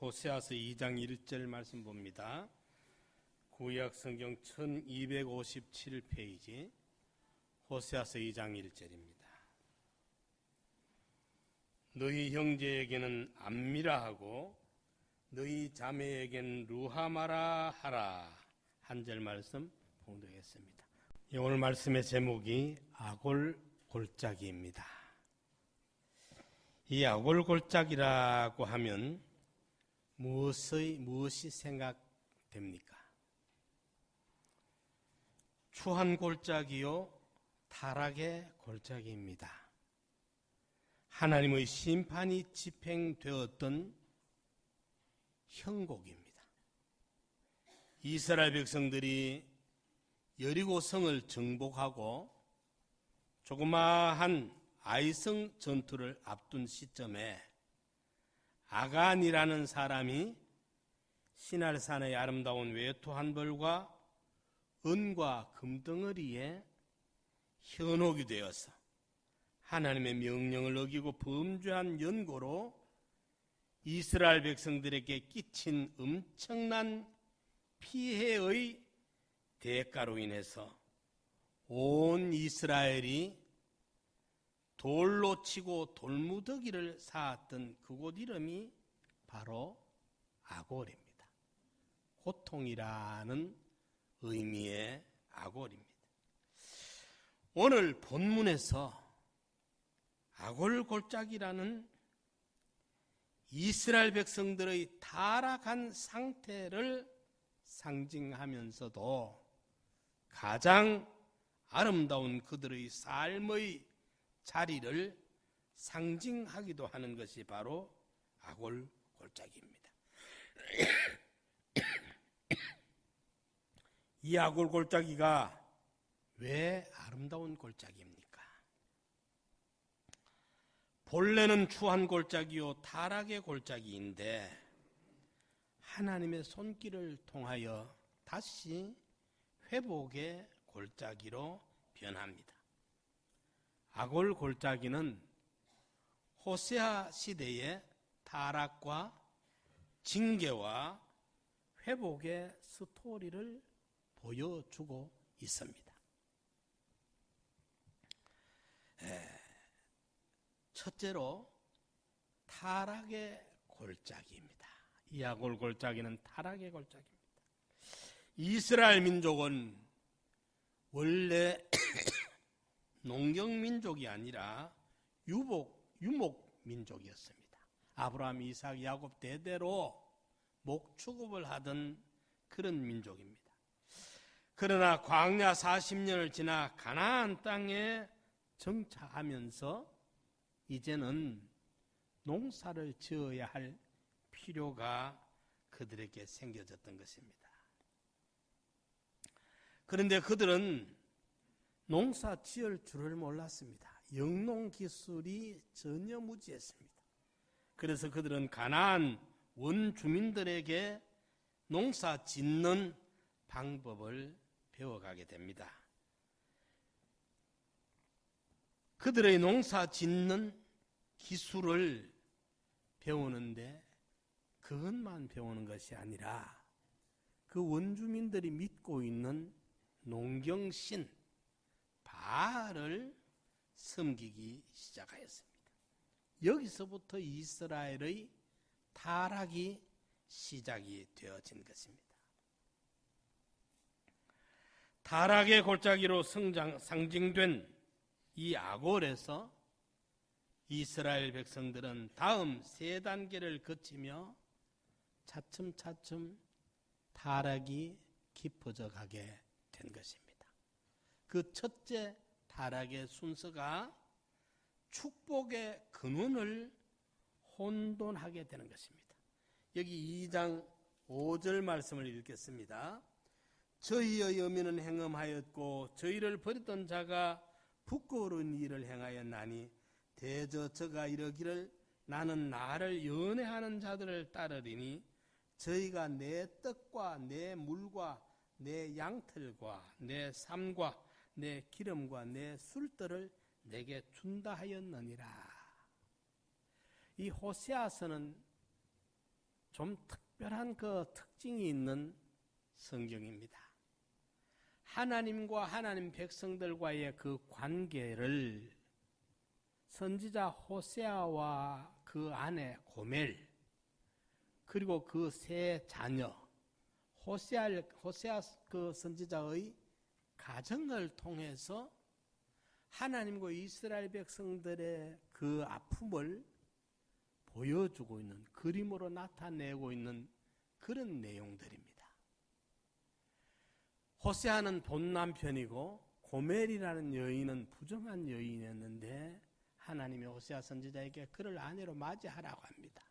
호세아서 2장 1절 말씀 봅니다. 구약 성경 1257페이지 호세아서 2장 1절입니다. 너희 형제에게는 암미라 하고 너희 자매에게는 루하마라 하라. 한 절 말씀 봉독했습니다. 오늘 말씀의 제목이 아골골짜기입니다. 이 아골골짜기라고 하면 무엇이 생각됩니까? 추한 골짜기요 타락의 골짜기입니다. 하나님의 심판이 집행되었던 형곡입니다. 이스라엘 백성들이 여리고성을 정복하고 조그마한 아이성 전투를 앞둔 시점에 아간이라는 사람이 시날산의 아름다운 외투 한 벌과 은과 금덩어리에 현혹이 되어서 하나님의 명령을 어기고 범죄한 연고로 이스라엘 백성들에게 끼친 엄청난 피해의 대가로 인해서 온 이스라엘이 돌로 치고 돌무더기를 쌓았던 그곳 이름이 바로 아골입니다. 고통이라는 의미의 아골입니다. 오늘 본문에서 아골골짜기라는 이스라엘 백성들의 타락한 상태를 상징하면서도 가장 아름다운 그들의 삶의 자리를 상징하기도 하는 것이 바로 아골골짜기입니다. 이 아골골짜기가 왜 아름다운 골짜기입니까? 본래는 추한 골짜기요 타락의 골짜기인데 하나님의 손길을 통하여 다시 회복의 골짜기로 변합니다. 아골골짜기는 호세아 시대의 타락과 징계와 회복의 스토리를 보여주고 있습니다. 첫째로 타락의 골짜기입니다. 이 아골골짜기는 타락의 골짜기입니다. 이스라엘 민족은 원래 농경민족이 아니라 유목민족이었습니다. 아브라함, 이삭, 야곱 대대로 목축업을 하던 그런 민족입니다. 그러나 광야 40년을 지나 가나안 땅에 정착하면서 이제는 농사를 지어야 할 필요가 그들에게 생겨졌던 것입니다. 그런데 그들은 농사 지을 줄을 몰랐습니다. 영농 기술이 전혀 무지했습니다. 그래서 그들은 가나안 원주민들에게 농사 짓는 방법을 배워가게 됩니다. 그들의 농사 짓는 기술을 배우는데 그것만 배우는 것이 아니라 그 원주민들이 믿고 있는 농경신 바알을 섬기기 시작하였습니다. 여기서부터 이스라엘의 타락이 시작이 되어진 것입니다. 타락의 골짜기로 상징된 이 아골에서 이스라엘 백성들은 다음 세 단계를 거치며 차츰차츰 타락이 깊어져 가게 된 것입니다. 그 첫째 타락의 순서가 축복의 근원을 혼돈하게 되는 것입니다. 여기 2장 5절 말씀을 읽겠습니다. 저희의 어미는 행음하였고 저희를 버렸던 자가 부끄러운 일을 행하였나니 대저 저가 이르기를 나는 나를 연애하는 자들을 따르리니 저희가 내 떡과 내 물과 내 양털과 내 삶과 내 기름과 내 술들을 내게 준다 하였느니라. 이 호세아서는 좀 특별한 그 특징이 있는 성경입니다. 하나님과 하나님 백성들과의 그 관계를 선지자 호세아와 그 아내 고멜 그리고 그 세 자녀 호세아 그 선지자의 가정을 통해서 하나님과 이스라엘 백성들의 그 아픔을 보여주고 있는, 그림으로 나타내고 있는 그런 내용들입니다. 호세아는 본 남편이고 고멜이라는 여인은 부정한 여인이었는데 하나님이 호세아 선지자에게 그를 아내로 맞이하라고 합니다.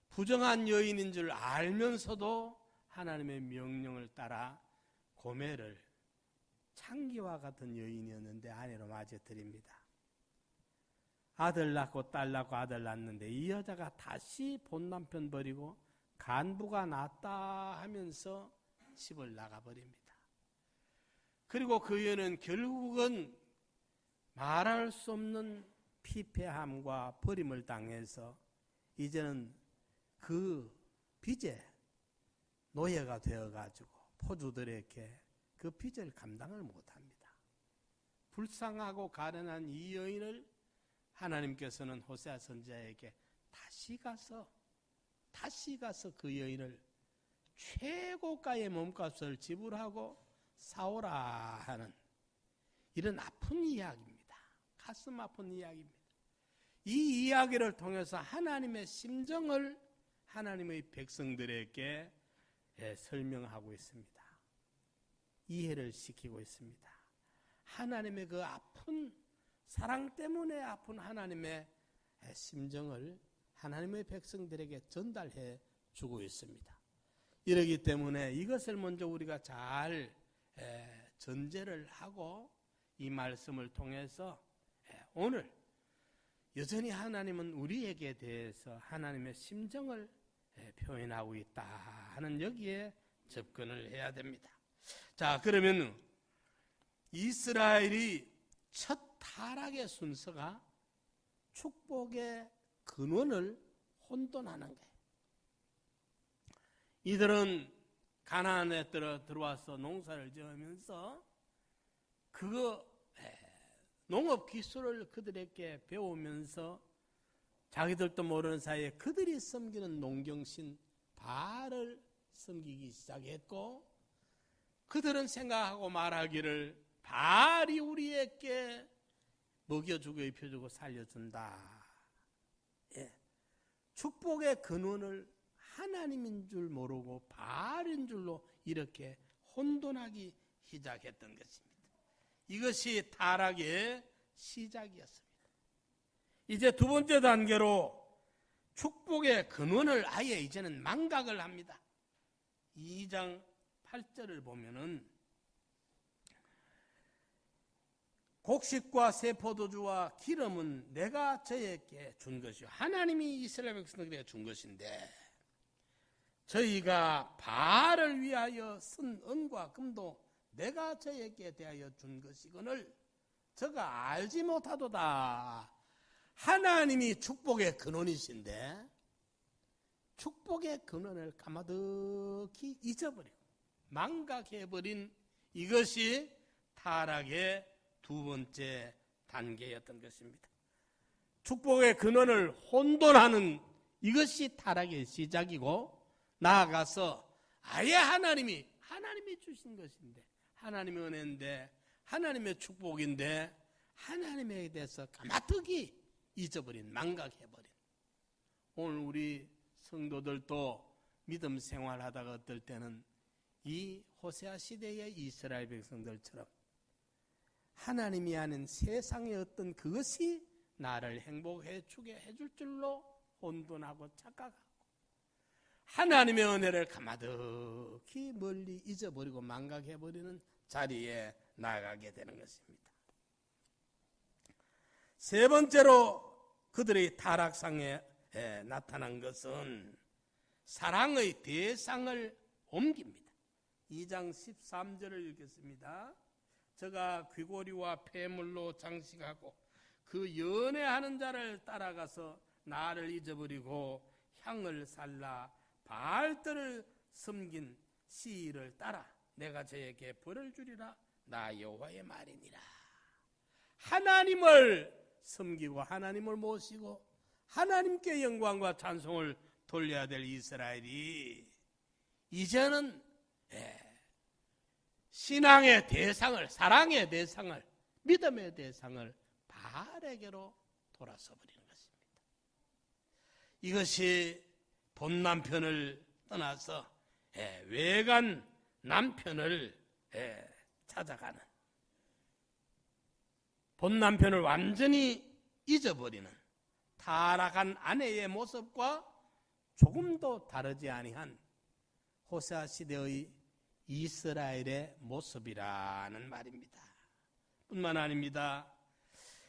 부정한 여인인 줄 알면서도 하나님의 명령을 따라 고멜을 창기와 같은 여인이었는데 아내로 맞이드립니다. 아들 낳고 딸 낳고 아들 낳는데 이 여자가 다시 본 남편 버리고 간부가 낫다 하면서 집을 나가버립니다. 그리고 그 여인은 결국은 말할 수 없는 피폐함과 버림을 당해서 이제는 그 빚의 노예가 되어가지고 포주들에게 그 빚을 감당을 못합니다. 불쌍하고 가련한 이 여인을 하나님께서는 호세아 선지자에게 다시 가서 그 여인을 최고가의 몸값을 지불하고 사오라 하는 이런 아픈 이야기입니다. 가슴 아픈 이야기입니다. 이 이야기를 통해서 하나님의 심정을 하나님의 백성들에게 설명하고 있습니다. 이해를 시키고 있습니다. 하나님의 그 아픈 사랑 때문에 아픈 하나님의 심정을 하나님의 백성들에게 전달해 주고 있습니다. 이러기 때문에 이것을 먼저 우리가 잘 전제를 하고 이 말씀을 통해서 오늘 여전히 하나님은 우리에게 대해서 하나님의 심정을 표현하고 있다 하는 여기에 접근을 해야 됩니다. 자, 그러면 이스라엘이 첫 타락의 순서가 축복의 근원을 혼돈하는 거예요. 이들은 가나안에 들어와서 농사를 지으면서 그거 농업 기술을 그들에게 배우면서 자기들도 모르는 사이에 그들이 섬기는 농경신 바알을 섬기기 시작했고 그들은 생각하고 말하기를 바알이 우리에게 먹여주고 입혀주고 살려준다. 축복의 근원을 하나님인 줄 모르고 바알인 줄로 이렇게 혼돈하기 시작했던 것입니다. 이것이 타락의 시작이었습니다. 이제 두 번째 단계로 축복의 근원을 아예 이제는 망각을 합니다. 2장 8절을 보면은 곡식과 새 포도주와 기름은 내가 저에게 준 것이요 하나님이 이스라엘 백성들에게 준 것인데 저희가 바알을 위하여 쓴 은과 금도 내가 저에게 대하여 준 것이거늘 저가 알지 못하도다. 하나님이 축복의 근원이신데 축복의 근원을 가마득히 잊어버리고 망각해버린 이것이 타락의 두 번째 단계였던 것입니다. 축복의 근원을 혼돈하는 이것이 타락의 시작이고 나아가서 아예 하나님이 주신 것인데 하나님의 은혜인데 하나님의 축복인데 하나님에 대해서 가마뜨기 잊어버린 망각해버린 오늘 우리 성도들도 믿음 생활하다가 어떨 때는 이 호세아 시대의 이스라엘 백성들처럼 하나님이 아닌 세상의 어떤 그것이 나를 행복해 주게 해줄 줄로 혼돈하고 착각하고 하나님의 은혜를 가마득히 멀리 잊어버리고 망각해버리는 자리에 나아가게 되는 것입니다. 세 번째로 그들의 타락상에 나타난 것은 사랑의 대상을 옮깁니다. 2장 13절을 읽겠습니다. 저가 귀고리와 폐물로 장식하고 그 연애하는 자를 따라가서 나를 잊어버리고 향을 살라 바알들을 섬긴 시일을 따라 내가 저에게 벌을 주리라. 나 여호와의 말이니라. 하나님을 섬기고 하나님을 모시고 하나님께 영광과 찬송을 돌려야 될 이스라엘이 이제는 신앙의 대상을, 사랑의 대상을, 믿음의 대상을 바알에게로 돌아서 버리는 것입니다. 이것이 본 남편을 떠나서 외간 남편을 찾아가는, 본 남편을 완전히 잊어버리는 타락한 아내의 모습과 조금도 다르지 아니한 호세아 시대의 이스라엘의 모습이라는 말입니다. 뿐만 아닙니다.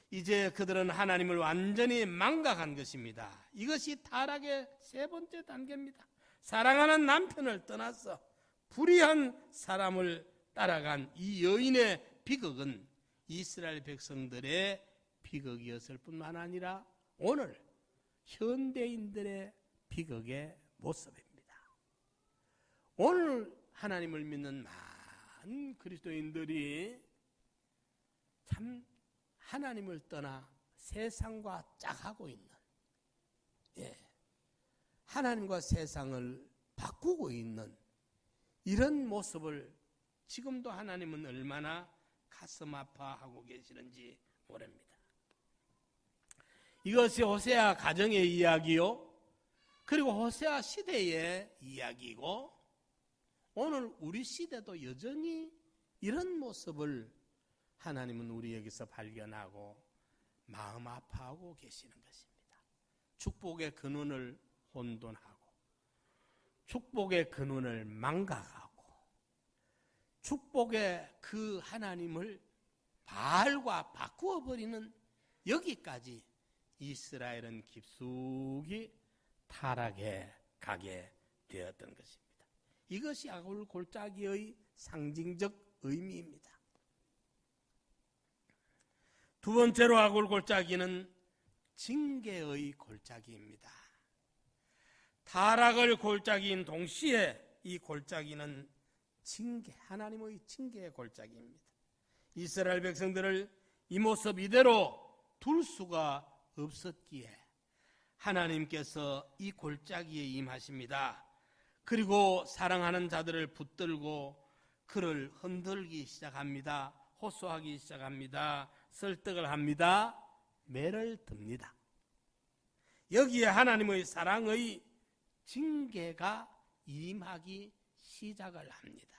이제 그들은 하나님을 완전히 망각한 것입니다. 이것이 타락의 세 번째 단계입니다. 사랑하는 남편을 떠나서 불의한 사람을 따라간 이 여인의 비극은 이스라엘 백성들의 비극이었을 뿐만 아니라 오늘 현대인들의 비극의 모습입니다. 오늘 하나님을 믿는 많은 그리스도인들이 참 하나님을 떠나 세상과 짝하고 있는, 하나님과 세상을 바꾸고 있는 이런 모습을 지금도 하나님은 얼마나 가슴 아파하고 계시는지 모릅니다. 이것이 호세아 가정의 이야기요, 그리고 호세아 시대의 이야기고, 오늘 우리 시대도 여전히 이런 모습을 하나님은 우리에게서 발견하고 마음 아파하고 계시는 것입니다. 축복의 근원을 혼돈하고, 축복의 근원을 망각하고, 축복의 그 하나님을 바알과 바꾸어 버리는 여기까지 이스라엘은 깊숙이 타락해 가게 되었던 것입니다. 이것이 아굴 골짜기의 상징적 의미입니다. 두 번째로 아굴 골짜기는 징계의 골짜기입니다. 타락을 골짜기인 동시에 이 골짜기는 징계, 하나님의 징계의 골짜기입니다. 이스라엘 백성들을 이 모습 이대로 둘 수가 없었기에 하나님께서 이 골짜기에 임하십니다. 그리고 사랑하는 자들을 붙들고 그를 흔들기 시작합니다. 호소하기 시작합니다. 설득을 합니다. 매를 듭니다. 여기에 하나님의 사랑의 징계가 임하기 시작을 합니다.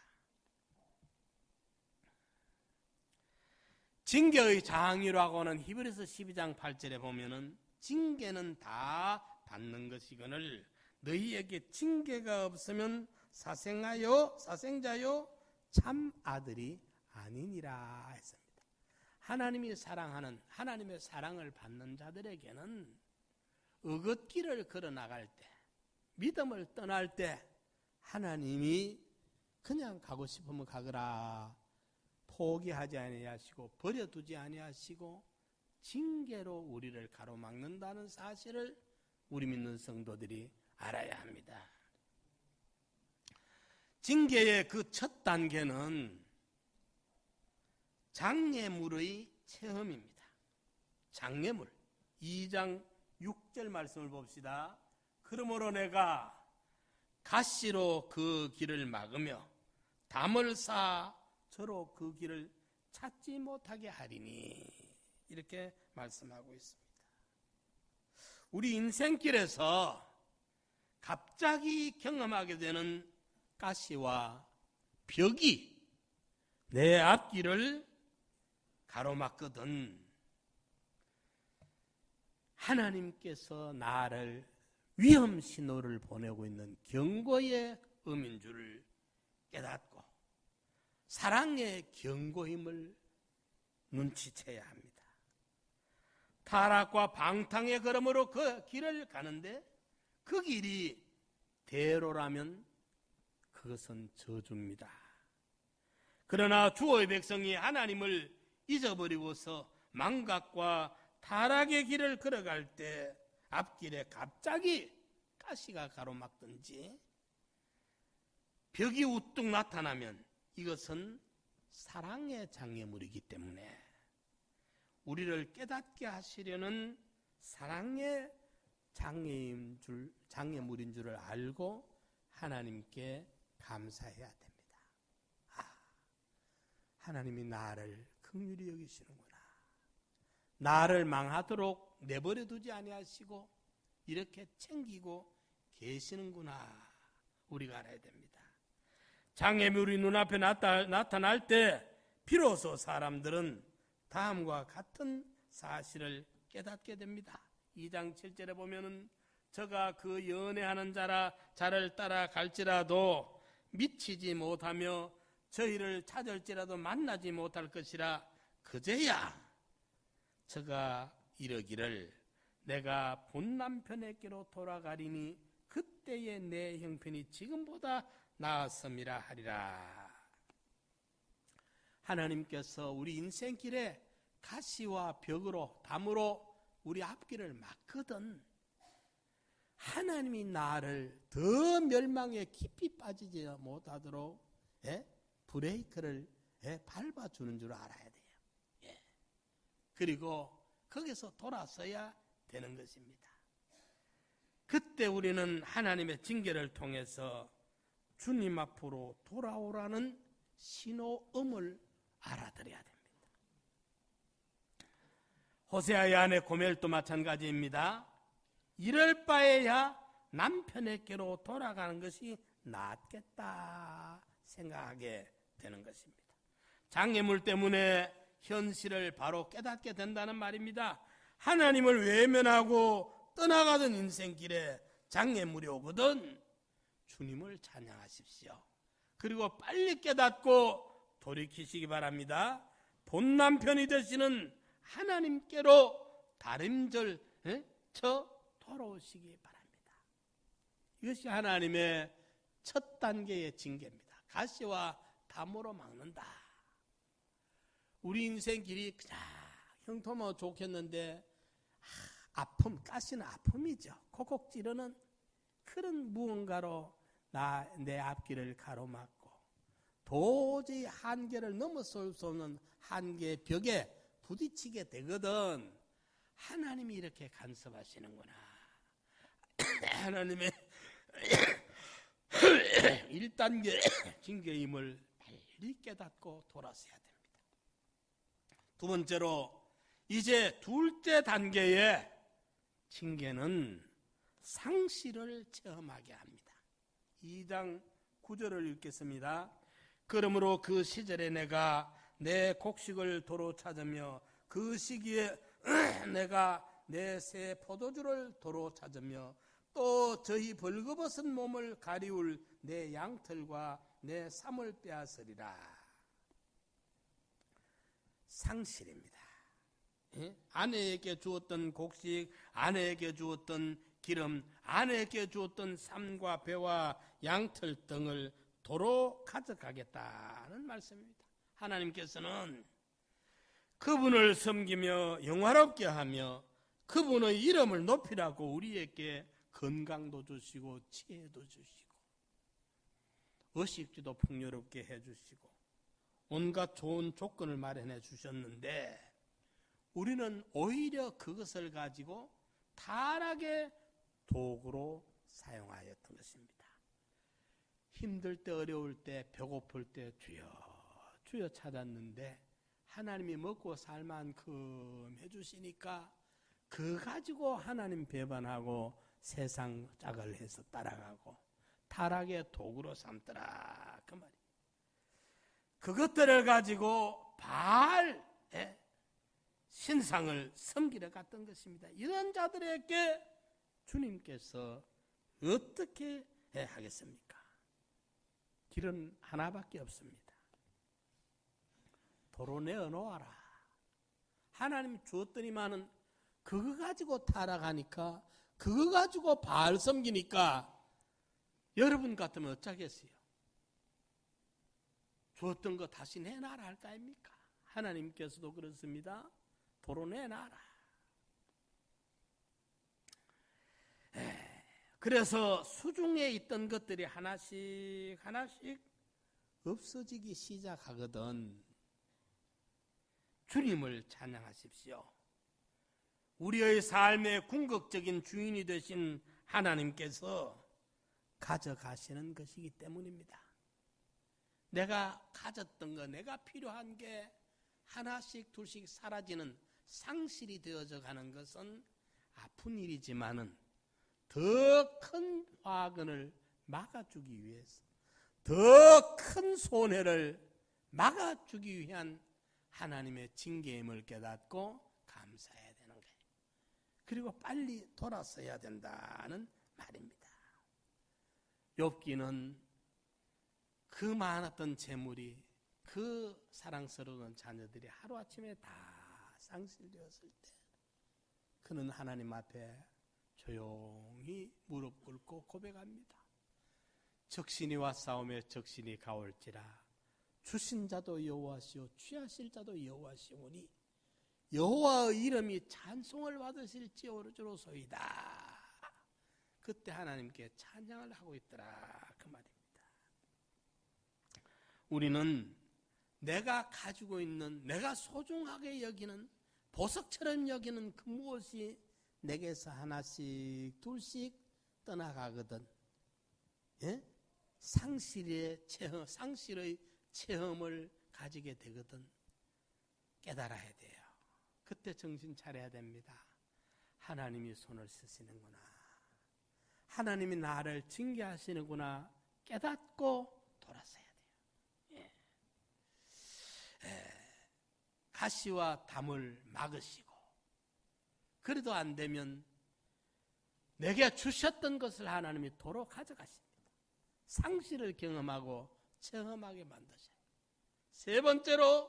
징계의 장이라고 하는 히브리서 12장 8절에 보면은 징계는 다 받는 것이거늘 너희에게 징계가 없으면 사생자요 참 아들이 아니니라 했습니다. 하나님이 사랑하는, 하나님의 사랑을 받는 자들에게는 어긋길을 걸어나갈 때, 믿음을 떠날 때 하나님이 그냥 가고 싶으면 가거라, 포기하지 아니하시고 버려두지 아니하시고 징계로 우리를 가로막는다는 사실을 우리 믿는 성도들이 알아야 합니다. 징계의 그 첫 단계는 장애물의 체험입니다. 장애물. 2장 6절 말씀을 봅시다. 그러므로 내가 가시로 그 길을 막으며 담을 쌓아 저로 그 길을 찾지 못하게 하리니, 이렇게 말씀하고 있습니다. 우리 인생길에서 갑자기 경험하게 되는 가시와 벽이 내 앞길을 가로막거든 하나님께서 나를 위험 신호를 보내고 있는 경고의 의미인 줄을 깨닫고 사랑의 경고임을 눈치채야 합니다. 타락과 방탕의 걸음으로 그 길을 가는데 그 길이 대로라면 그것은 저주입니다. 그러나 주의 백성이 하나님을 잊어버리고서 망각과 타락의 길을 걸어갈 때 앞길에 갑자기 가시가 가로막든지 벽이 우뚝 나타나면 이것은 사랑의 장애물이기 때문에 우리를 깨닫게 하시려는 사랑의 장애물인 줄을 알고 하나님께 감사해야 됩니다. 하나님이 나를 긍휼히 여기시는구나. 나를 망하도록 내버려 두지 아니하시고 이렇게 챙기고 계시는구나. 우리가 알아야 됩니다. 장애물이 눈앞에 나타날 때 비로소 사람들은 다음과 같은 사실을 깨닫게 됩니다. 2장 7절에 보면은 저가 그 연애하는 자를 따라 갈지라도 미치지 못하며 저희를 찾을지라도 만나지 못할 것이라. 그제야 저가 이르기를 내가 본 남편에게로 돌아가리니 그때의 내 형편이 지금보다 나았음이라 하리라. 하나님께서 우리 인생길에 가시와 벽으로 담으로 우리 앞길을 막거든 하나님이 나를 더 멸망에 깊이 빠지지 못하도록 브레이크를 밟아주는 줄 알아야 돼요. 그리고 거기서 돌아서야 되는 것입니다. 그때 우리는 하나님의 징계를 통해서 주님 앞으로 돌아오라는 신호음을 알아들어야 됩니다. 호세아의 아내 고멜도 마찬가지입니다. 이럴 바에야 남편에게로 돌아가는 것이 낫겠다 생각하게 되는 것입니다. 장애물 때문에 현실을 바로 깨닫게 된다는 말입니다. 하나님을 외면하고 떠나가던 인생길에 장애물이 오거든 주님을 찬양하십시오. 그리고 빨리 깨닫고 돌이키시기 바랍니다. 본 남편이 되시는 하나님께로 다림질 돌아오시기 바랍니다. 이것이 하나님의 첫 단계의 징계입니다. 가시와 담으로 막는다. 우리 인생 길이 그냥 형통하면 좋겠는데 아픔, 가시는 아픔이죠. 콕콕 찌르는 그런 무언가로 내 앞길을 가로막고 도저히 한계를 넘어설 수 없는 한계의 벽에 부딪히게 되거든. 하나님이 이렇게 간섭하시는구나. 하나님의 1단계 징계임을 빨리 깨닫고 돌아서야 됩니다. 두 번째로 이제 둘째 단계의 징계는 상실을 체험하게 합니다. 2장 9절을 읽겠습니다. 그러므로 그 시절에 내가 내 곡식을 도로 찾으며 그 시기에 내가 내 새 포도주를 도로 찾으며 또 저희 벌거벗은 몸을 가리울 내 양털과 내 삼을 빼앗으리라. 상실입니다. 아내에게 주었던 곡식, 아내에게 주었던 기름, 아내에게 주었던 삼과 배와 양털 등을 도로 가져가겠다는 말씀입니다. 하나님께서는 그분을 섬기며 영화롭게 하며 그분의 이름을 높이라고 우리에게 건강도 주시고 지혜도 주시고 의식주도 풍요롭게 해주시고 온갖 좋은 조건을 마련해 주셨는데 우리는 오히려 그것을 가지고 타락의 도구로 사용하였던 것입니다. 힘들 때 어려울 때 배고플 때 주여 찾았는데 하나님이 먹고 살 만큼 해주시니까 그 가지고 하나님 배반하고 세상 짝을 해서 따라가고 타락의 도구로 삼더라 그 말이에요. 그것들을 가지고 바알 신상을 섬기러 갔던 것입니다. 이런 자들에게 주님께서 어떻게 하겠습니까? 길은 하나밖에 없습니다. 도로 내어놓아라. 하나님 주었더니만은 그거 가지고 타락하니까 그거 가지고 바알 섬기니까 여러분 같으면 어쩌겠어요? 주었던 거 다시 내놔라 할 거 아닙니까? 하나님께서도 그렇습니다. 도로 내놔라. 그래서 수중에 있던 것들이 하나씩 하나씩 없어지기 시작하거든. 주님을 찬양하십시오. 우리의 삶의 궁극적인 주인이 되신 하나님께서 가져가시는 것이기 때문입니다. 내가 가졌던 거, 내가 필요한 게 하나씩 둘씩 사라지는, 상실이 되어져 가는 것은 아픈 일이지만은 더 큰 화근을 막아주기 위해서, 더 큰 손해를 막아주기 위한 하나님의 징계임을 깨닫고 감사해야 되는 거예요. 그리고 빨리 돌아서야 된다는 말입니다. 욥기는 그 많았던 재물이, 그 사랑스러운 자녀들이 하루아침에 다 상실되었을 때 그는 하나님 앞에 조용히 무릎 꿇고 고백합니다. 적신이와 싸움에 적신이 가올지라 주신 자도 여호와시오 취하실 자도 여호와시오니 여호와의 이름이 찬송을 받으실지로소이다. 그때 하나님께 찬양을 하고 있더라, 그 말입니다. 우리는 내가 가지고 있는, 내가 소중하게 여기는, 보석처럼 여기는 그 무엇이 내게서 하나씩 둘씩 떠나가거든. 예? 상실의 체험을 가지게 되거든. 깨달아야 돼요. 그때 정신 차려야 됩니다. 하나님이 손을 쓰시는구나, 하나님이 나를 징계하시는구나 깨닫고 돌아서야 돼요. 가시와 담을 막으시고, 그래도 안 되면 내게 주셨던 것을 하나님이 도로 가져가십니다. 상실을 경험하고 체험하게 만드셔요. 세 번째로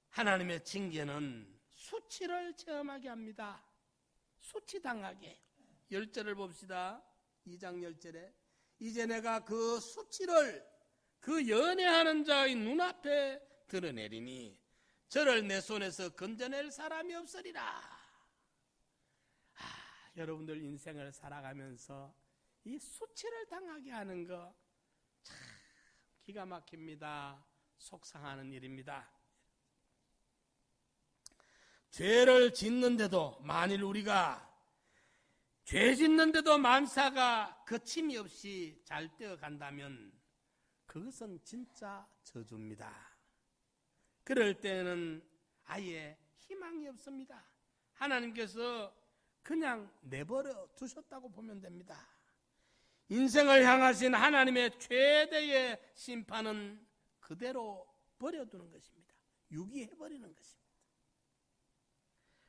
하나님의 징계는 수치를 체험하게 합니다. 수치당하게. 10절을 봅시다. 2장 10절에 이제 내가 그 수치를 그 연애하는 자의 눈앞에 드러내리니 저를 내 손에서 건져낼 사람이 없으리라. 여러분들 인생을 살아가면서 이 수치를 당하게 하는 거 참 기가 막힙니다. 속상하는 일입니다. 죄를 짓는데도, 만일 우리가 죄 짓는데도 만사가 거침이 없이 잘 되어 간다면 그것은 진짜 저주입니다. 그럴 때는 아예 희망이 없습니다. 하나님께서 그냥 내버려 두셨다고 보면 됩니다. 인생을 향하신 하나님의 최대의 심판은 그대로 버려두는 것입니다. 유기해버리는 것입니다.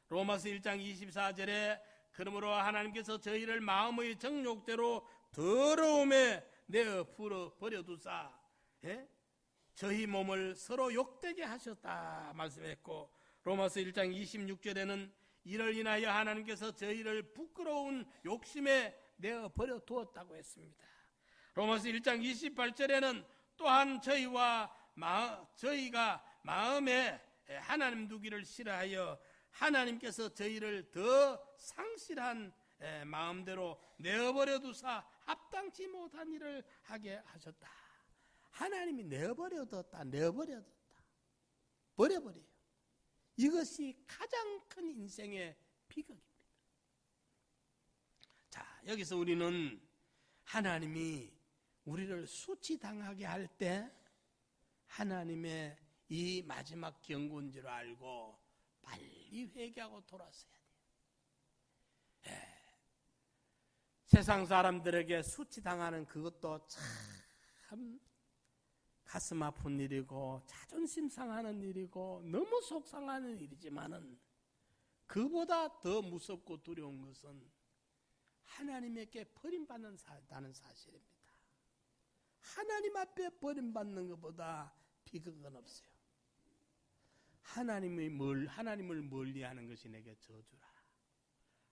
로마서 1장 24절에 그러므로 하나님께서 저희를 마음의 정욕대로 더러움에 내어 버려두사 저희 몸을 서로 욕되게 하셨다 말씀했고, 로마서 1장 26절에는 이를 인하여 하나님께서 저희를 부끄러운 욕심에 내어 버려두었다고 했습니다. 로마서 1장 28절에는 또한 저희가 마음에 하나님 두기를 싫어하여 하나님께서 저희를 더 상실한 마음대로 내어버려 두사 합당치 못한 일을 하게 하셨다. 하나님이 내어버려뒀다. 버려버려요. 이것이 가장 큰 인생의 비극입니다. 자, 여기서 우리는 하나님이 우리를 수치당하게 할 때 하나님의 이 마지막 경고인 줄 알고 빨리 회개하고 돌아서야 돼요. 세상 사람들에게 수치당하는 그것도 참 가슴 아픈 일이고 자존심 상하는 일이고 너무 속상하는 일이지만은 그보다 더 무섭고 두려운 것은 하나님에게 버림받는다는 사실입니다. 하나님 앞에 버림받는 것보다 비극은 없어요. 하나님을 멀리하는 것이 내게 저주라.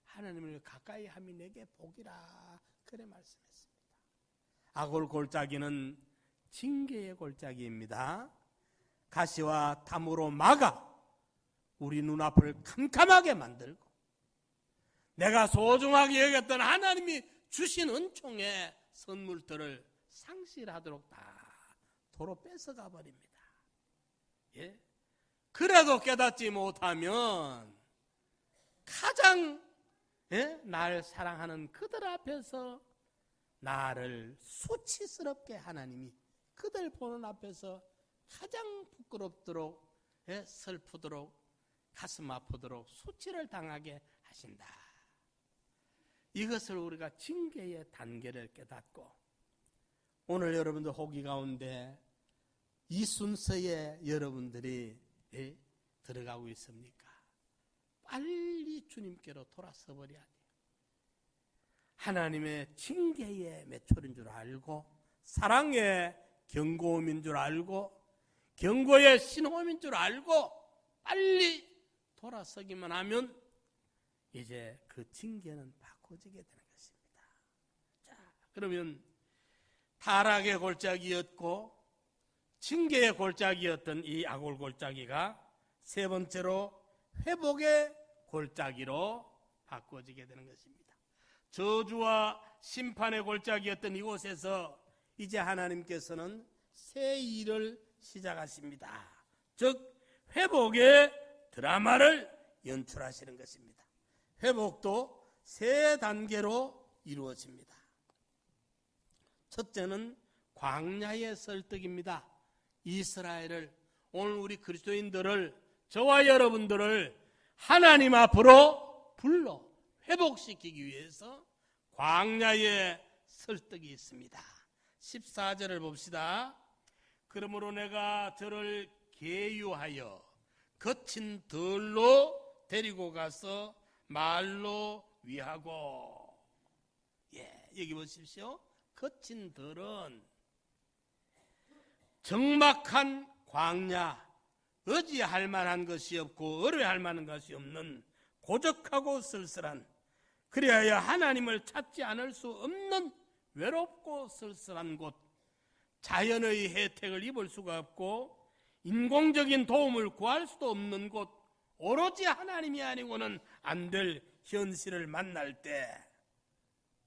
하나님을 가까이 함이 내게 복이라. 그래 말씀했습니다. 아골 골짜기는 징계의 골짜기입니다. 가시와 담으로 막아 우리 눈앞을 캄캄하게 만들고 내가 소중하게 여겼던 하나님이 주신 은총의 선물들을 상실하도록 다 도로 뺏어가 버립니다. 예? 그래도 깨닫지 못하면 가장 날 사랑하는 그들 앞에서 나를 수치스럽게 하나님이 그들 보는 앞에서 가장 부끄럽도록 슬프도록 가슴 아프도록 수치를 당하게 하신다. 이것을 우리가 징계의 단계를 깨닫고 오늘 여러분들 호기 가운데 이 순서에 여러분들이 들어가고 있습니까? 빨리 주님께로 돌아서 버려야 돼요. 하나님의 징계의 매초인 줄 알고 사랑의 경고음인 줄 알고 경고의 신호음인 줄 알고 빨리 돌아서기만 하면 이제 그 징계는 바꿔지게 되는 것입니다. 자, 그러면 타락의 골짜기였고 징계의 골짜기였던 이 아골 골짜기가 세 번째로 회복의 골짜기로 바꿔지게 되는 것입니다. 저주와 심판의 골짜기였던 이곳에서 이제 하나님께서는 새 일을 시작하십니다. 즉 회복의 드라마를 연출하시는 것입니다. 회복도 세 단계로 이루어집니다. 첫째는 광야의 설득입니다. 이스라엘을, 오늘 우리 그리스도인들을, 저와 여러분들을 하나님 앞으로 불러 회복시키기 위해서 광야의 설득이 있습니다. 14절을 봅시다. 그러므로 내가 저를 계유하여 거친 들로 데리고 가서 말로 위하고. 여기 보십시오. 거친 들은 적막한 광야, 의지할 만한 것이 없고 의뢰할 만한 것이 없는 고적하고 쓸쓸한, 그리하여 하나님을 찾지 않을 수 없는 외롭고 쓸쓸한 곳, 자연의 혜택을 입을 수가 없고 인공적인 도움을 구할 수도 없는 곳, 오로지 하나님이 아니고는 안 될 현실을 만날 때,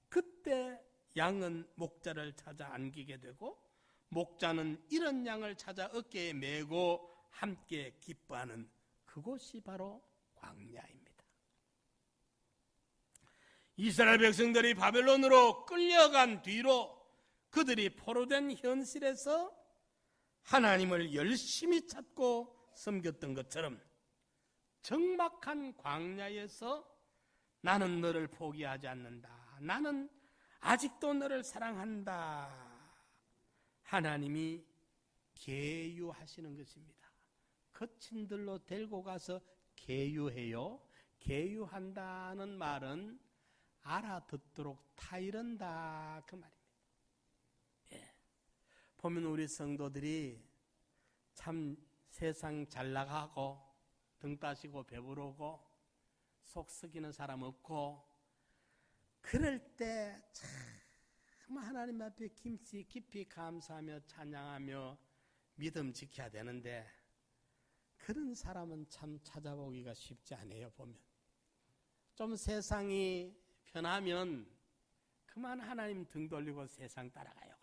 그때 양은 목자를 찾아 안기게 되고 목자는 이런 양을 찾아 어깨에 메고 함께 기뻐하는 그곳이 바로 광야입니다. 이스라엘 백성들이 바벨론으로 끌려간 뒤로 그들이 포로된 현실에서 하나님을 열심히 찾고 섬겼던 것처럼 적막한 광야에서 나는 너를 포기하지 않는다, 나는 아직도 너를 사랑한다, 하나님이 계유하시는 것입니다. 거친 들로 데리고 가서 계유해요. 계유한다는 말은 알아듣도록 타이른다, 그 말입니다. 보면 우리 성도들이 참 세상 잘 나가고 등 따시고 배부르고 속 썩이는 사람 없고 그럴 때 참 하나님 앞에 깊이 감사하며 찬양하며 믿음 지켜야 되는데 그런 사람은 참 찾아보기가 쉽지 않아요. 보면 좀 세상이 편하면 그만 하나님 등 돌리고 세상 따라가요.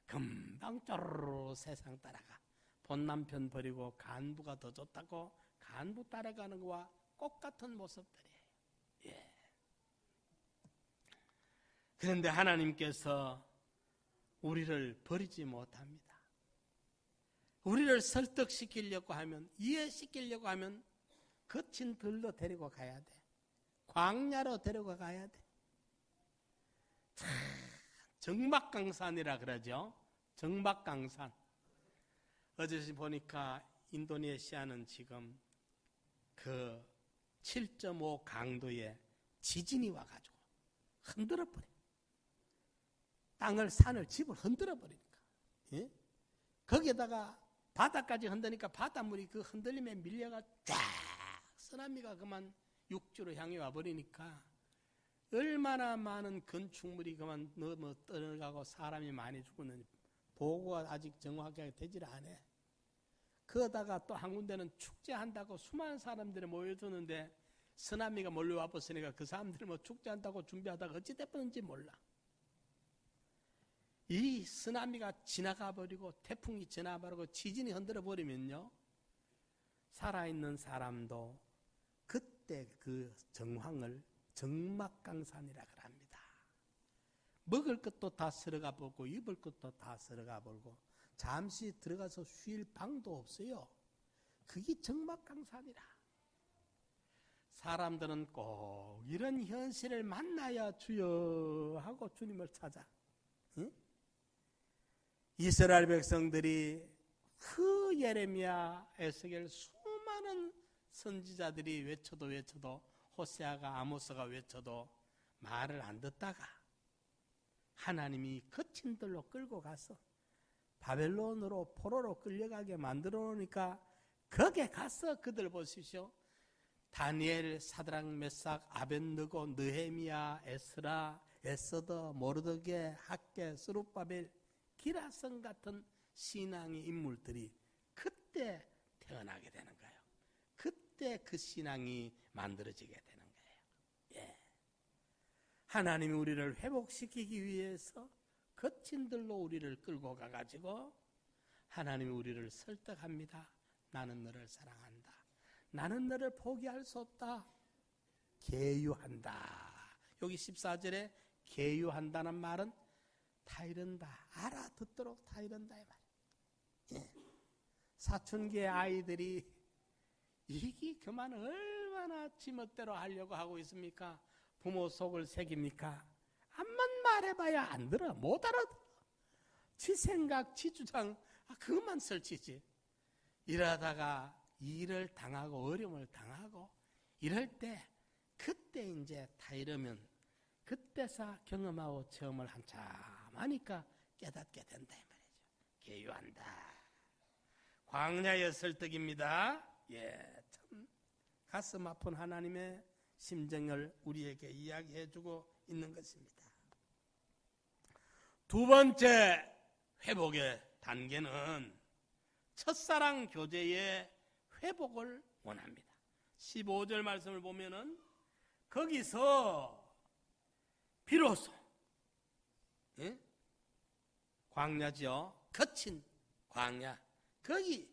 금방 쪼르르 세상 따라가. 본 남편 버리고 간부가 더 좋다고 간부 따라가는 거와 똑같은 모습들이에요. 그런데 하나님께서 우리를 버리지 못합니다. 우리를 설득시키려고 하면, 이해시키려고 하면 거친 들로 데리고 가야 돼. 광야로 데리고 가야 돼. 정막강산이라 그러죠. 정막강산. 어제 보니까 인도네시아는 지금 그 7.5 강도의 지진이 와가지고 흔들어버려. 산을, 집을 흔들어버리니까. 거기에다가 바다까지 흔드니까 바닷물이 그 흔들림에 밀려가 쫙 쓰나미가 그만 육지로 향해 와버리니까 얼마나 많은 건축물이 그만 넘어 떠나가고 사람이 많이 죽었는지 보고가 아직 정확하게 되질 않아. 그러다가 또 한 군데는 축제한다고 수많은 사람들이 모여드는데 쓰나미가 몰려와 버으니까 그 사람들이 뭐 축제한다고 준비하다가 어찌 됐는지 몰라. 이 쓰나미가 지나가 버리고 태풍이 지나버리고 지진이 흔들어 버리면요, 살아있는 사람도 그때 그 정황을 정막강산이라 그럽니다. 먹을 것도 다 쓸어가 버리고 입을 것도 다 쓸어가 버리고 잠시 들어가서 쉴 방도 없어요. 그게 정막강산이라. 사람들은 꼭 이런 현실을 만나야 주여 하고 주님을 찾아. 응? 이스라엘 백성들이 그 예레미야, 에스겔 수많은 선지자들이 외쳐도 호세아가, 아모스가 외쳐도 말을 안 듣다가 하나님이 거친 들로 끌고 가서 바벨론으로 포로로 끌려가게 만들어 놓으니까 거기에 가서 그들 보십시오. 다니엘, 사드락, 메삭, 아벳느고, 느헤미야, 에스라, 에스더, 모르드게, 학개, 스룹바벨, 기라성 같은 신앙의 인물들이 그때 태어나게 되는 거예요. 그때 그 신앙이 만들어지게 되는 거예요. 예. 하나님이 우리를 회복시키기 위해서 거친 들로 우리를 끌고 가가지고 하나님이 우리를 설득합니다. 나는 너를 사랑한다. 나는 너를 포기할 수 없다. 계유한다. 여기 14절에 계유한다는 말은 다 이른다. 알아듣도록 다 이른다 이 말이에요. 예. 사춘기의 아이들이 이게 그만 얼마나 지멋대로 하려고 하고 있습니까? 부모 속을 새깁니까? 암만 말해봐야 안 들어. 못 알아들어. 지 생각, 지 주장 그것만 설치지. 이러다가 일을 당하고 어려움을 당하고 이럴 때 그때 이제 다 이러면 그때서 경험하고 체험을 한참 하니까 깨닫게 된다 이 말이죠. 계유한다. 광야의 설득입니다. 예, 참 가슴 아픈 하나님의 심정을 우리에게 이야기해주고 있는 것입니다. 두 번째 회복의 단계는 첫사랑 교제의 회복을 원합니다. 15절 말씀을 보면은 거기서 비로소 광야지요. 거친 광야. 거기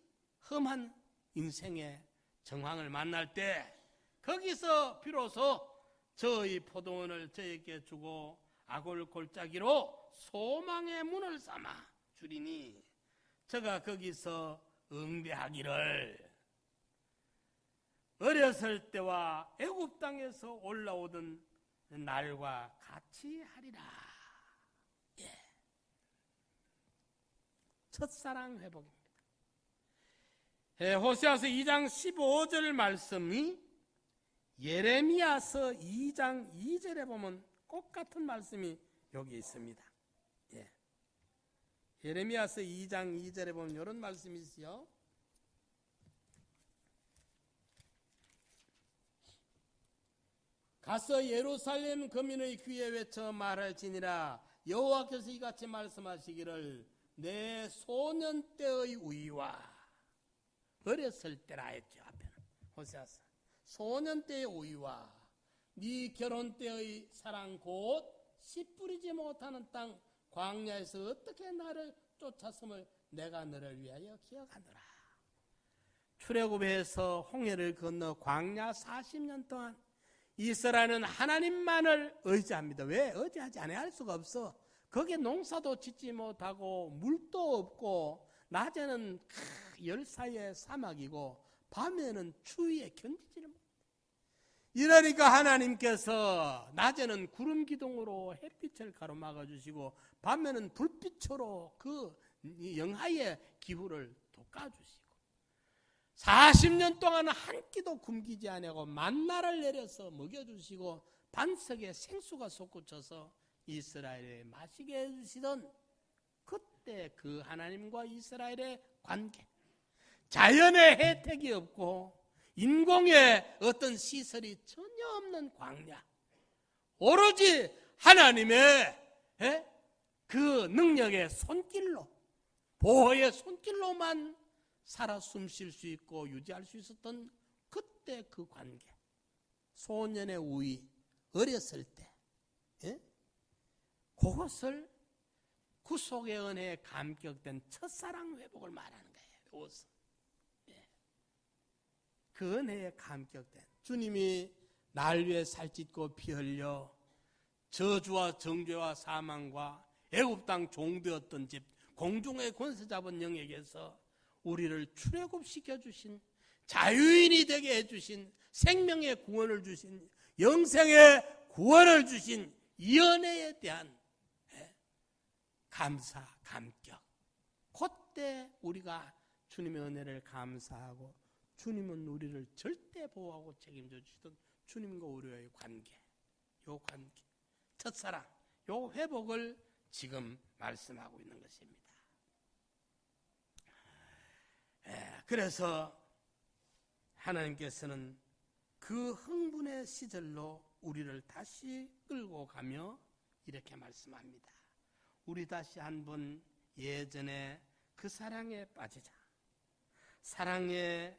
험한 인생의 정황을 만날 때 거기서 비로소 저의 포도원을 저에게 주고 아골 골짜기로 소망의 문을 삼아 주리니 저가 거기서 응대하기를 어렸을 때와 애굽 땅에서 올라오던 날과 같이 하리라. 예. 첫사랑 회복입니다. 호세아서 2장 15절 말씀이 예레미야서 2장 2절에 보면 똑같은 말씀이 여기 있습니다. 예. 예레미야서 2장 2절에 보면 이런 말씀이 있어요. 가서 예루살렘 거민의 귀에 외쳐 말할지니라. 여호와께서 이같이 말씀하시기를 내 소년 때의 우위와 어렸을 때라 했죠. 앞에는 호세아서 소년 때의 우위와 네 결혼 때의 사랑 곧 씨 뿌리지 못하는 땅 광야에서 어떻게 나를 쫓았음을 내가 너를 위하여 기억하노라. 출애굽에서 홍해를 건너 광야 40년 동안 이스라엘은 하나님만을 의지합니다. 왜? 의지하지 않아야 할 수가 없어. 거기에 농사도 짓지 못하고 물도 없고 낮에는 열사의 사막이고 밤에는 추위에 견디지를 못해. 이러니까 하나님께서 낮에는 구름 기둥으로 햇빛을 가로막아 주시고 밤에는 불빛으로 그 영하의 기후를 돋아주시고 40년 동안 한 끼도 굶기지 아니하고 만나를 내려서 먹여주시고 반석에 생수가 솟구쳐서 이스라엘에 마시게 해주시던 그때 그 하나님과 이스라엘의 관계, 자연의 혜택이 없고 인공의 어떤 시설이 전혀 없는 광야, 오로지 하나님의 그 능력의 손길로, 보호의 손길로만 살아 숨 쉴 수 있고 유지할 수 있었던 그때 그 관계, 소년의 우위, 어렸을 때, 예? 그것을 구속의 은혜에 감격된 첫사랑 회복을 말하는 거예요. 이것은. 예. 그 은혜에 감격된 주님이 날 위해 살찢고 피 흘려 저주와 정죄와 사망과 애굽 땅 종되었던 집 공중의 권세 잡은 영에게서 우리를 출애굽시켜 주신, 자유인이 되게 해주신, 생명의 구원을 주신, 영생의 구원을 주신 이 은혜에 대한 감사, 감격. 그때 우리가 주님의 은혜를 감사하고 주님은 우리를 절대 보호하고 책임져 주시던 주님과 우리의 관계, 요 관계, 첫사랑, 요 회복을 지금 말씀하고 있는 것입니다. 그래서 하나님께서는 그 흥분의 시절로 우리를 다시 끌고 가며 이렇게 말씀합니다. 우리 다시 한번 예전에 그 사랑에 빠지자. 사랑의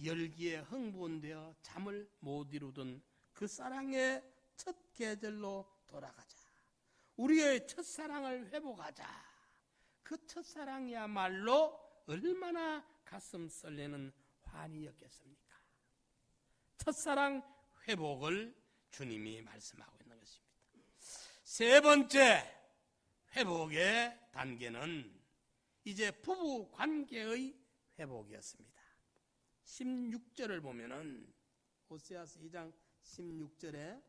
열기에 흥분되어 잠을 못 이루던 그 사랑의 첫 계절로 돌아가자. 우리의 첫사랑을 회복하자. 그 첫사랑이야말로 얼마나 가슴 설레는 환희였겠습니까? 첫사랑 회복을 주님이 말씀하고 있는 것입니다. 세 번째 회복의 단계는 이제 부부 관계의 회복이었습니다. 16절을 보면은 호세아서 2장 16절에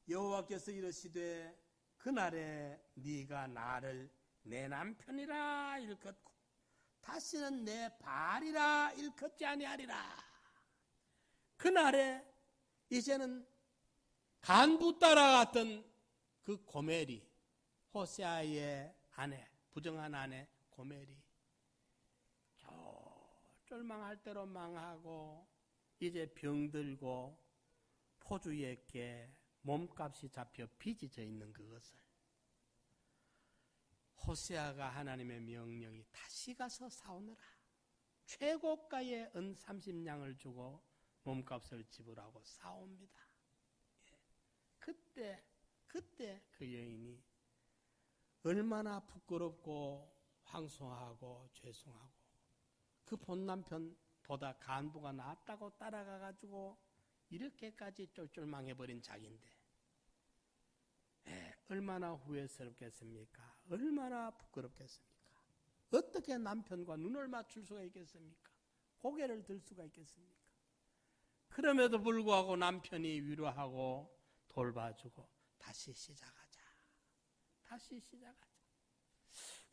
여호와께서 이르시되 그날에 네가 나를 내 남편이라 일컫고 다시는 내 발이라 일컫지 아니하리라. 그날에 이제는 간부 따라갔던 그 고멜이, 호세아의 아내, 부정한 아내 고멜이 쫄망할 대로 망하고 이제 병들고 포주에게 몸값이 잡혀 빚이 져 있는 그것을 호세아가 하나님의 명령이 다시 가서 사오너라. 최고가의 은 30냥을 주고 몸값을 지불하고 사옵니다. 그때 그 여인이 얼마나 부끄럽고 황송하고 죄송하고 그 본남편보다 간부가 낫다고 따라가가지고 이렇게까지 쫄쫄망해버린 자기인데 얼마나 후회스럽겠습니까? 얼마나 부끄럽겠습니까? 어떻게 남편과 눈을 맞출 수가 있겠습니까? 고개를 들 수가 있겠습니까? 그럼에도 불구하고 남편이 위로하고 돌봐주고 다시 시작하자.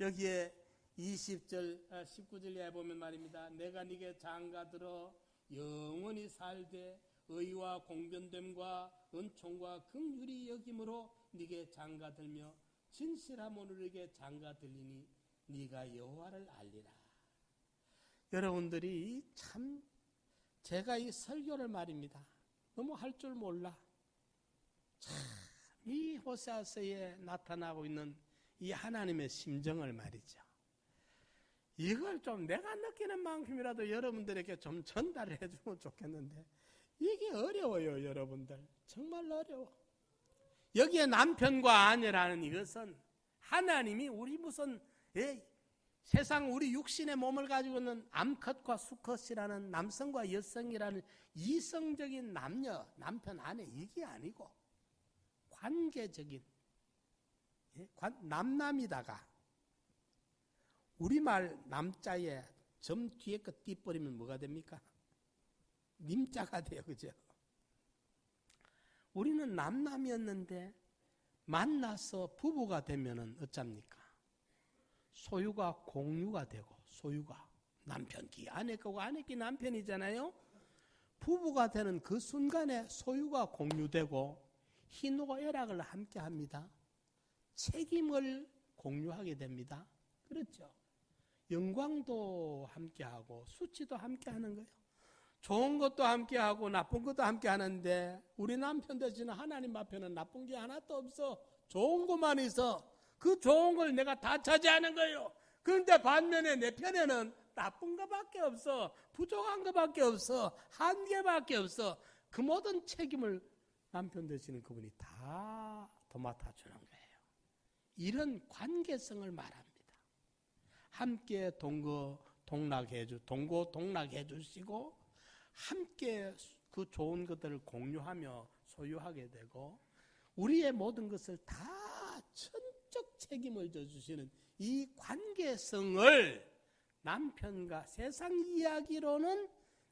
여기에 20절, 19절에 보면 말입니다. 내가 네게 장가들어 영원히 살되 의와 공변됨과 은총과 긍휼이 여김으로 네게 장가들며 진실함으로 네게 장가들리니 네가 여호와를 알리라. 여러분들이 참 제가 이 설교를 말입니다. 너무 할 줄 몰라. 참 이 호세아서에 나타나고 있는 이 하나님의 심정을 말이죠. 이걸 좀 내가 느끼는 만큼이라도 여러분들에게 좀 전달을 해주면 좋겠는데 이게 어려워요. 여러분들 정말 어려워. 여기에 남편과 아내라는 이것은 하나님이 우리 무슨 세상 우리 육신의 몸을 가지고 있는 암컷과 수컷이라는 남성과 여성이라는 이성적인 남녀, 남편, 아내 이게 아니고 관계적인 남남이다가 우리말 남자에 점 뒤에 거 띠버리면 뭐가 됩니까? 님자가 돼요. 그죠? 우리는 남남이었는데 만나서 부부가 되면은 어쩝니까? 소유가 공유가 되고 소유가 남편 기 아내 거고 아내 기 남편이잖아요. 부부가 되는 그 순간에 소유가 공유되고 희노 애락을 함께 합니다. 책임을 공유하게 됩니다. 그렇죠? 영광도 함께하고 수치도 함께하는 거예요. 좋은 것도 함께하고 나쁜 것도 함께하는데 우리 남편 대신에 하나님 앞에는 나쁜 게 하나도 없어. 좋은 것만 있어. 그 좋은 걸 내가 다 차지하는 거예요. 그런데 반면에 내 편에는 나쁜 것밖에 없어. 부족한 것밖에 없어. 한계밖에 없어. 그 모든 책임을 남편 되시는 그분이 다 도맡아 주는 거예요. 이런 관계성을 말합니다. 함께 동고동락해 주시고 함께 그 좋은 것들을 공유하며 소유하게 되고 우리의 모든 것을 다 전적 책임을 져주시는 이 관계성을 남편과 세상 이야기로는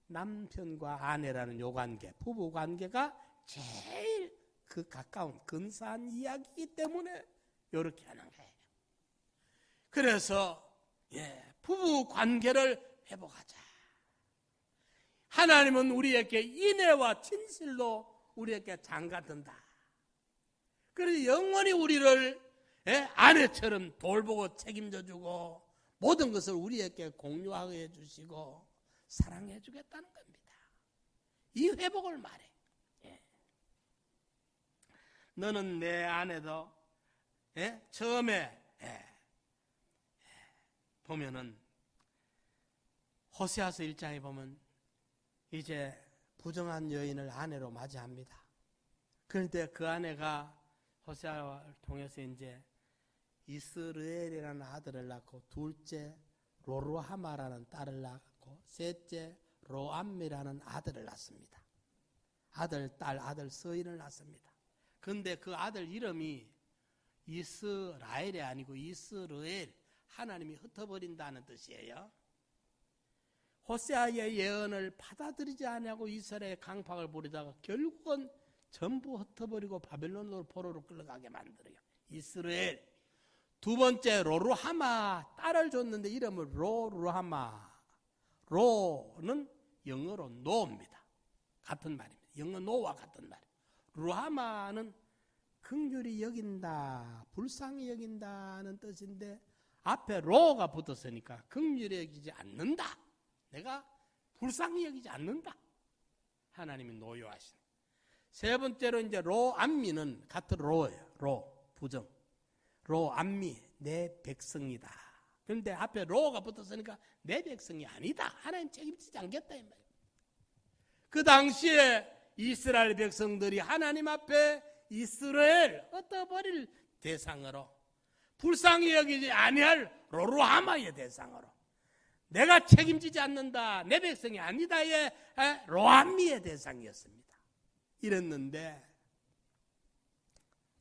남편과 아내라는 요 관계, 부부 관계가 제일 그 가까운 근사한 이야기이기 때문에 이렇게 하는 거예요. 그래서 부부 관계를 회복하자. 하나님은 우리에게 인애와 진실로 우리에게 장가든다. 그래서 영원히 우리를 아내처럼 돌보고 책임져주고 모든 것을 우리에게 공유하게 해주시고 사랑해 주겠다는 겁니다. 이 회복을 말해. 너는 내 아내도 처음에 보면은 호세아서 1장에 보면 이제 부정한 여인을 아내로 맞이합니다. 그런데 그 아내가 호세아를 통해서 이제 이스르엘이라는 아들을 낳고 둘째 로루하마라는 딸을 낳고 셋째 로암미라는 아들을 낳습니다. 아들 서인을 낳습니다. 그런데 그 아들 이름이 이스라엘이 아니고 이스르엘, 하나님이 흩어버린다는 뜻이에요. 호세아의 예언을 받아들이지 않냐고 이스라엘의 강팍을 부리다가 결국은 전부 흩어버리고 바벨론으로 포로로 끌려가게 만들어요. 이스라엘. 두 번째 로루하마 딸을 줬는데 이름을 로루하마. 로는 영어로 노입니다. 같은 말입니다. 영어 노와 같은 말이에요. 루하마는 긍휼히 여긴다, 불쌍히 여긴다는 뜻인데 앞에 로가 붙었으니까 긍휼히 여기지 않는다. 내가 불쌍히 여기지 않는다. 하나님이 노여하신. 세 번째로 이제 로암미는 같은 로예요. 로, 부정. 로암미, 내 백성이다. 그런데 앞에 로가 붙었으니까 내 백성이 아니다. 하나님 책임지지 않겠다 이 말이에요. 그 당시에 이스라엘 백성들이 하나님 앞에 이스라엘 얻어버릴 대상으로 불쌍히 여기지 아니할 로루하마의 대상으로 내가 책임지지 않는다. 내 백성이 아니다의 로암미의 대상이었습니다. 이랬는데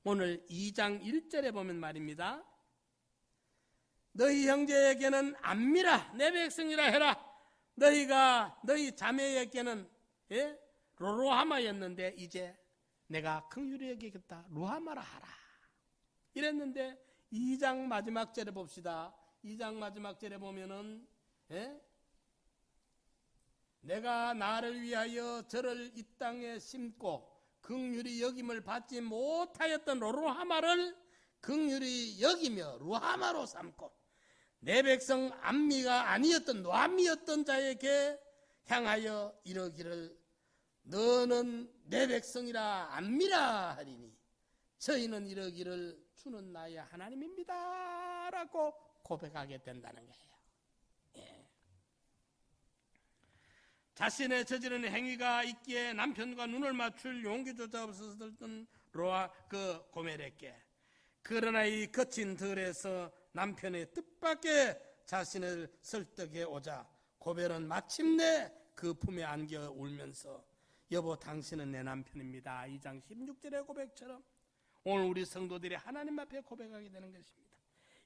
오늘 2장 1절에 보면 말입니다. 너희 형제에게는 암미라 내 백성이라 해라. 너희 자매에게는 로루하마였는데 이제 내가 긍휼히 여기겠다. 루하마라 하라. 이랬는데 2장 마지막 절에 봅시다. 2장 마지막 절에 보면은 내가 나를 위하여 저를 이 땅에 심고 긍휼히 여김을 받지 못하였던 로루하마를 긍휼히 여기며 루하마로 삼고 내 백성 암미가 아니었던 노암미였던 자에게 향하여 이러기를 너는 내 백성이라 암미라 하리니 저희는 이러기를 주는 나의 하나님입니다 라고 고백하게 된다는 거예요. 자신의 저지른 행위가 있기에 남편과 눈을 맞출 용기조차 없었던 그 고멜에게 그러나 이 거친 들에서 남편의 뜻밖의 자신을 설득해 오자 고멜은 마침내 그 품에 안겨 울면서 여보 당신은 내 남편입니다. 2장 16절의 고백처럼 오늘 우리 성도들이 하나님 앞에 고백하게 되는 것입니다.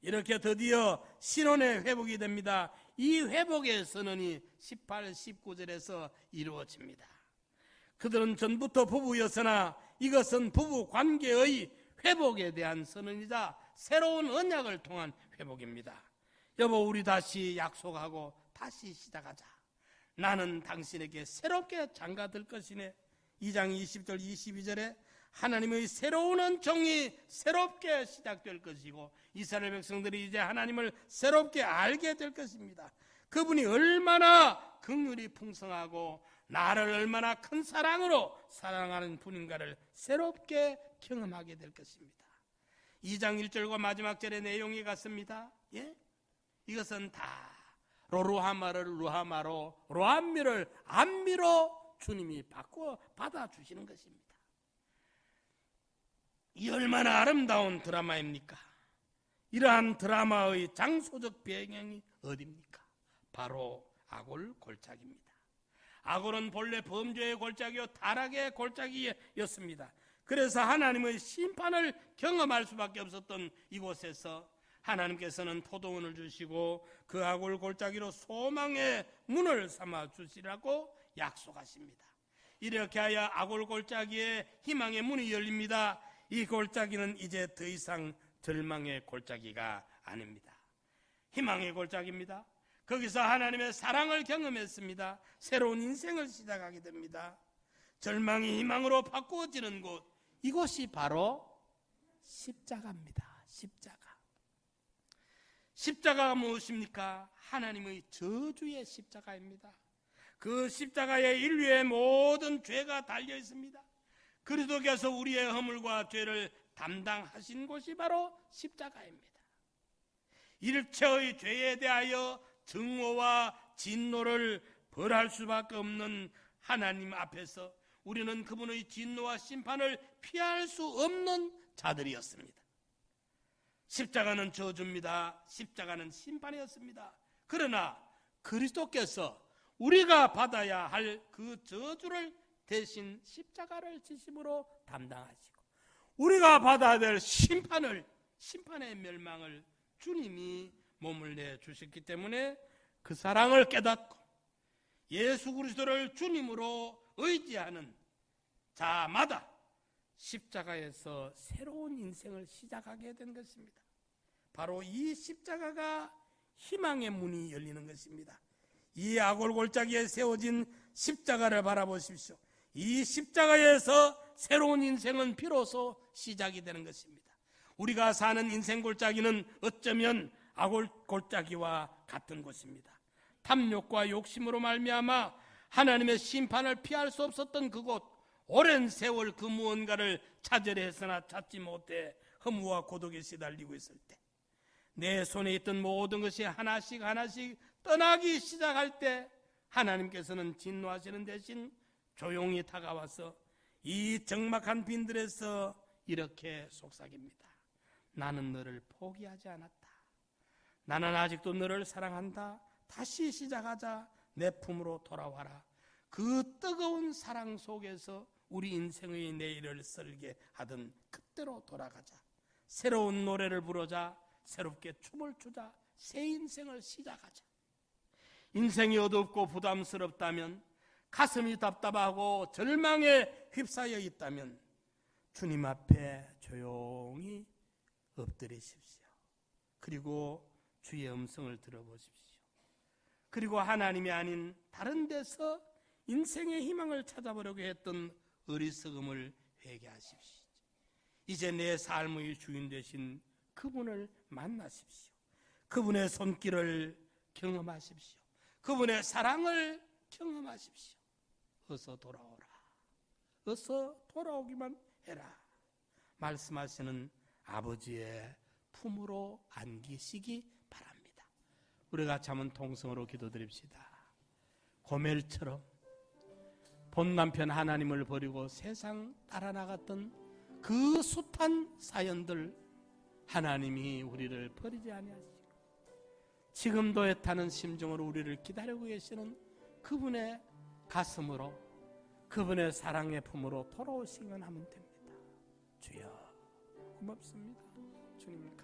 이렇게 드디어 신혼의 회복이 됩니다. 이 회복의 선언이 18, 19절에서 이루어집니다. 그들은 전부터 부부였으나 이것은 부부 관계의 회복에 대한 선언이자 새로운 언약을 통한 회복입니다. 여보 우리 다시 약속하고 다시 시작하자. 나는 당신에게 새롭게 장가들 것이네. 2장 20절 22절에 하나님의 새로운 은총이 새롭게 시작될 것이고 이스라엘 백성들이 이제 하나님을 새롭게 알게 될 것입니다. 그분이 얼마나 긍휼이 풍성하고 나를 얼마나 큰 사랑으로 사랑하는 분인가를 새롭게 경험하게 될 것입니다. 2장 1절과 마지막 절의 내용이 같습니다. 이것은 다 로루하마를 루하마로 로암미를 암미로 주님이 바꾸어 받아주시는 것입니다. 이 얼마나 아름다운 드라마입니까? 이러한 드라마의 장소적 배경이 어디입니까? 바로 아골 골짜기입니다. 아골은 본래 범죄의 골짜기요 타락의 골짜기였습니다. 그래서 하나님의 심판을 경험할 수밖에 없었던 이곳에서 하나님께서는 포도원을 주시고 그 아골 골짜기로 소망의 문을 삼아 주시라고 약속하십니다. 이렇게 하여 아골 골짜기에 희망의 문이 열립니다. 이 골짜기는 이제 더 이상 절망의 골짜기가 아닙니다. 희망의 골짜기입니다. 거기서 하나님의 사랑을 경험했습니다. 새로운 인생을 시작하게 됩니다. 절망이 희망으로 바꾸어지는 곳, 이곳이 바로 십자가입니다. 십자가가 무엇입니까? 하나님의 저주의 십자가입니다. 그 십자가에 인류의 모든 죄가 달려 있습니다. 그리스도께서 우리의 허물과 죄를 담당하신 곳이 바로 십자가입니다. 일체의 죄에 대하여 증오와 진노를 벌할 수밖에 없는 하나님 앞에서 우리는 그분의 진노와 심판을 피할 수 없는 자들이었습니다. 십자가는 저주입니다. 십자가는 심판이었습니다. 그러나 그리스도께서 우리가 받아야 할 그 저주를 대신 십자가를 지심으로 담당하시고 우리가 받아야 될 심판의 멸망을 주님이 몸을 내주셨기 때문에 그 사랑을 깨닫고 예수 그리스도를 주님으로 의지하는 자마다 십자가에서 새로운 인생을 시작하게 된 것입니다. 바로 이 십자가가 희망의 문이 열리는 것입니다. 이 아골 골짜기에 세워진 십자가를 바라보십시오. 이 십자가에서 새로운 인생은 비로소 시작이 되는 것입니다. 우리가 사는 인생 골짜기는 어쩌면 아골 골짜기와 같은 곳입니다. 탐욕과 욕심으로 말미암아 하나님의 심판을 피할 수 없었던 그곳, 오랜 세월 그 무언가를 찾으려 했으나 찾지 못해 허무와 고독에 시달리고 있을 때, 내 손에 있던 모든 것이 하나씩 떠나기 시작할 때 하나님께서는 진노하시는 대신 조용히 다가와서 이 적막한 빈들에서 이렇게 속삭입니다. 나는 너를 포기하지 않았다. 나는 아직도 너를 사랑한다. 다시 시작하자. 내 품으로 돌아와라. 그 뜨거운 사랑 속에서 우리 인생의 내일을 설계하던 그때로 돌아가자. 새로운 노래를 부르자. 새롭게 춤을 추자. 새 인생을 시작하자. 인생이 어둡고 부담스럽다면, 가슴이 답답하고 절망에 휩싸여 있다면 주님 앞에 조용히 엎드리십시오. 그리고 주의 음성을 들어보십시오. 그리고 하나님이 아닌 다른 데서 인생의 희망을 찾아보려고 했던 어리석음을 회개하십시오. 이제 내 삶의 주인 되신 그분을 만나십시오. 그분의 손길을 경험하십시오. 그분의 사랑을 경험하십시오. 어서 돌아오라. 어서 돌아오기만 해라. 말씀하시는 아버지의 품으로 안기시기 바랍니다. 우리 같이 한번 통성으로 기도드립시다. 고멜처럼 본 남편 하나님을 버리고 세상 따라 나갔던 그 숱한 사연들, 하나님이 우리를 버리지 아니하시고 지금도 애타는 심정으로 우리를 기다리고 계시는 그분의 가슴으로, 그분의 사랑의 품으로 돌아오시기만 하면 됩니다. 주여 고맙습니다. 주님